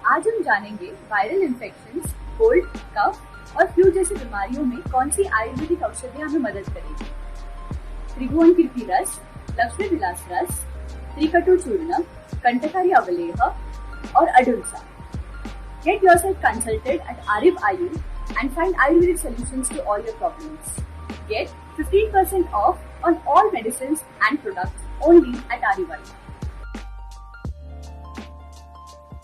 आज हम जानेंगे वायरल इन्फेक्शंस, कोल्ड, कफ और फ्लू जैसी बीमारियों में कौन सी आयुर्वेदिक औषधियाँ हमें मदद करेगी। त्रिभुवन कीर्ति रस, लक्ष्मी विलास रस, त्रिकटु चूर्णम, कंटकारी अवलेह और अडुलसा। Get yourself consulted at Aarivayu and find Ayurvedic solutions to all your problems. Get 15% off on all medicines and products only at Aarivayu.